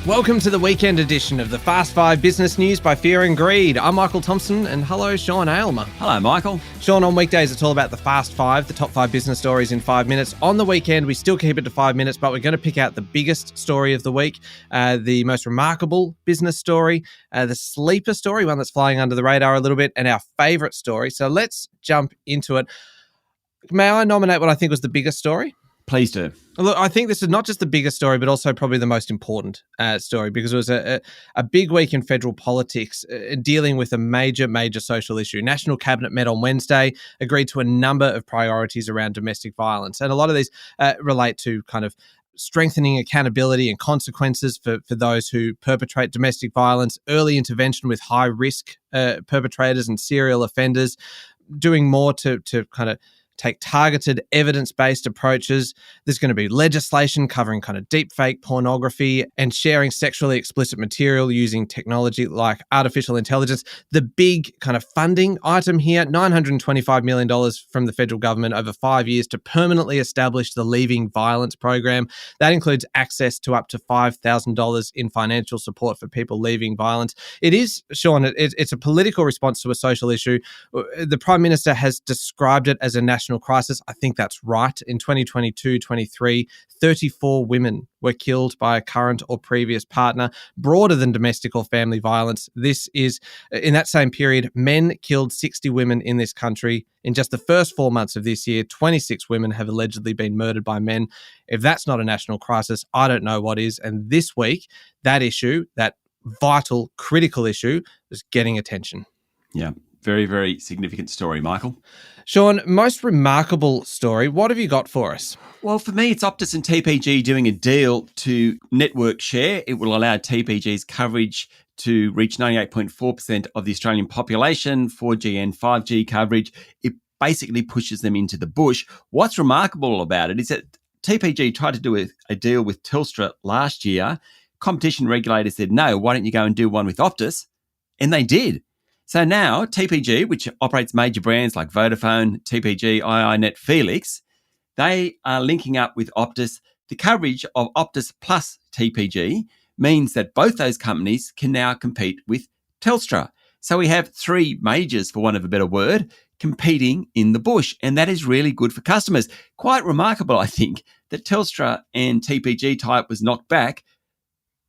Welcome to the weekend edition of the Fast 5 Business News by Fear and Greed. I'm Michael Thompson, and hello, Sean Aylmer. Hello, Michael. Sean, on weekdays, it's all about the Fast 5, the top 5 business stories in 5 minutes. On the weekend, we still keep it to 5 minutes, but we're going to pick out the biggest story of the week, the most remarkable business story, the sleeper story, one that's flying under the radar a little bit, and our favourite story. So let's jump into it. May I nominate what I think was the biggest story? Please do. Look, I think this is not just the biggest story, but also probably the most important story, because it was a big week in federal politics dealing with a major social issue. National Cabinet met on Wednesday, agreed to a number of priorities around domestic violence. And a lot of these relate to kind of strengthening accountability and consequences for those who perpetrate domestic violence, early intervention with high-risk perpetrators and serial offenders, doing more to kind of take targeted evidence-based approaches. There's going to be legislation covering kind of deepfake pornography and sharing sexually explicit material using technology like artificial intelligence. The big kind of funding item here, $925 million from the federal government over 5 years to permanently establish the Leaving Violence program. That includes access to up to $5,000 in financial support for people leaving violence. It is, Sean, it's a political response to a social issue. The Prime Minister has described it as a national crisis. I think that's right. In 2022-23, 34 women were killed by a current or previous partner. Broader than domestic or family violence, this is, in that same period, men killed 60 women in this country. In just the first 4 months of this year, 26 women have allegedly been murdered by men. If that's not a national crisis, I don't know what is. And this week, that issue, that vital, critical issue, is getting attention. Yeah. Very, very significant story, Michael. Sean, most remarkable story. What have you got for us? Well, for me, it's Optus and TPG doing a deal to network share. It will allow TPG's coverage to reach 98.4% of the Australian population, 4G and 5G coverage. It basically pushes them into the bush. What's remarkable about it is that TPG tried to do a deal with Telstra last year. Competition regulators said, no, why don't you go and do one with Optus? And they did. So now TPG, which operates major brands like Vodafone, TPG, iiNet, Felix, they are linking up with Optus. The coverage of Optus plus TPG means that both those companies can now compete with Telstra. So we have three majors, for want of a better word, competing in the bush. And that is really good for customers. Quite remarkable, I think, that Telstra and TPG tie-up was knocked back.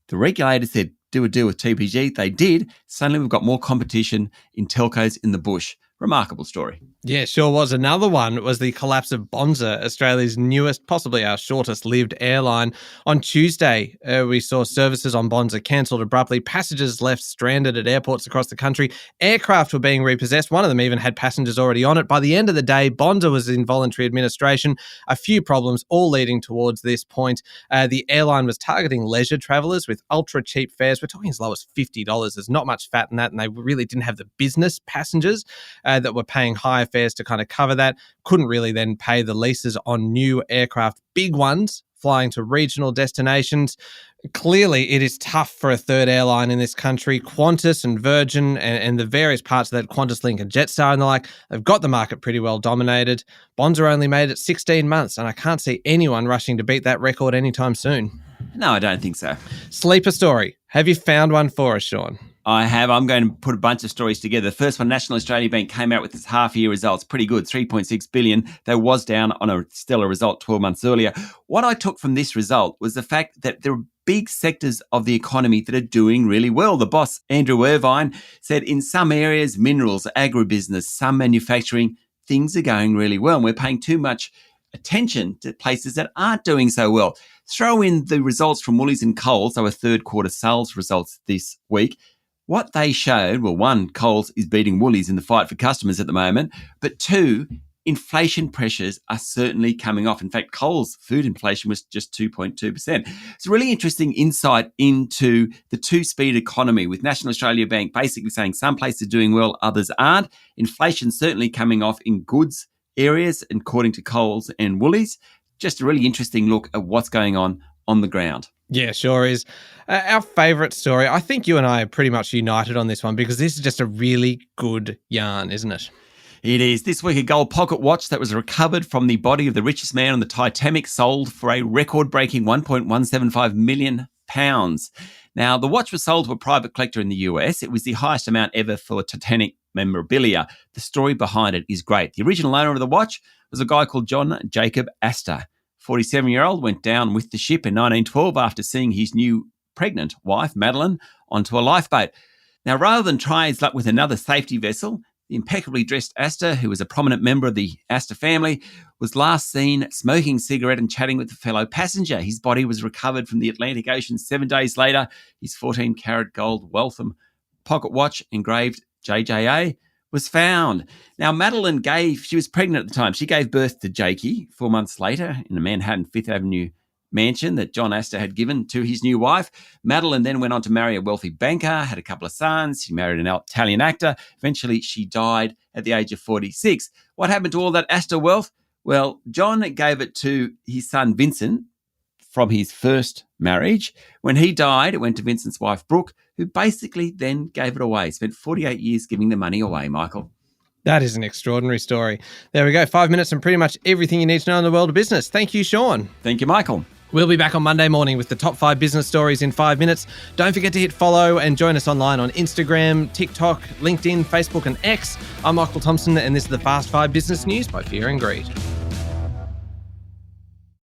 The regulator said, do a deal with TPG. They did. Suddenly we've got more competition in telcos in the bush. Remarkable story. Yeah, sure was. Another one was the collapse of Bonza, Australia's newest, possibly our shortest-lived airline. On Tuesday, we saw services on Bonza cancelled abruptly. Passengers left stranded at airports across the country. Aircraft were being repossessed. One of them even had passengers already on it. By the end of the day, Bonza was in voluntary administration. A few problems, all leading towards this point. The airline was targeting leisure travellers with ultra-cheap fares. We're talking as low as $50. There's not much fat in that, and they really didn't have the business passengers that were paying higher fares to kind of cover that. Couldn't really then pay the leases on new aircraft, big ones, flying to regional destinations. Clearly, it is tough for a third airline in this country. Qantas and Virgin and the various parts of that, QantasLink and Jetstar and the like, they've got the market pretty well dominated. Bonza only made it 16 months, and I can't see anyone rushing to beat that record anytime soon. No, I don't think so. Sleeper story. Have you found one for us, Sean? I have. I'm going to put a bunch of stories together. The first one, National Australia Bank came out with its half-year results. Pretty good, $3.6 billion. They was down on a stellar result 12 months earlier. What I took from this result was the fact that there are big sectors of the economy that are doing really well. The boss, Andrew Irvine, said in some areas, minerals, agribusiness, some manufacturing, things are going really well. And we're paying too much attention to places that aren't doing so well. Throw in the results from Woolies and Coles, our third quarter sales results this week. What they showed, well, one, Coles is beating Woolies in the fight for customers at the moment, but two, inflation pressures are certainly coming off. In fact, Coles food inflation was just 2.2%. It's a really interesting insight into the two-speed economy, with National Australia Bank basically saying some places are doing well, others aren't. Inflation certainly coming off in goods areas, according to Coles and Woolies. Just a really interesting look at what's going on the ground. Yeah, sure is. Our favourite story, I think you and I are pretty much united on this one, because this is just a really good yarn, isn't it? It is. This week, a gold pocket watch that was recovered from the body of the richest man on the Titanic sold for a record-breaking £1.175 million. Now, the watch was sold to a private collector in the US. It was the highest amount ever for Titanic memorabilia. The story behind it is great. The original owner of the watch was a guy called John Jacob Astor. 47-year-old went down with the ship in 1912 after seeing his new pregnant wife, Madeline, onto a lifeboat. Now, rather than try his luck with another safety vessel, the impeccably dressed Astor, who was a prominent member of the Astor family, was last seen smoking a cigarette and chatting with a fellow passenger. His body was recovered from the Atlantic Ocean 7 days later. His 14-karat gold Waltham pocket watch engraved JJA was found. Now, Madeline she was pregnant at the time. She gave birth to Jakey 4 months later in a Manhattan Fifth Avenue mansion that John Astor had given to his new wife. Madeline then went on to marry a wealthy banker, had a couple of sons. She married an Italian actor. Eventually, she died at the age of 46. What happened to all that Astor wealth? Well, John gave it to his son, Vincent, from his first marriage. When he died, it went to Vincent's wife, Brooke, who basically then gave it away. Spent 48 years giving the money away, Michael. That is an extraordinary story. There we go. 5 minutes and pretty much everything you need to know in the world of business. Thank you, Sean. Thank you, Michael. We'll be back on Monday morning with the top 5 business stories in 5 minutes. Don't forget to hit follow and join us online on Instagram, TikTok, LinkedIn, Facebook and X. I'm Michael Thompson and this is the Fast 5 Business News by Fear and Greed.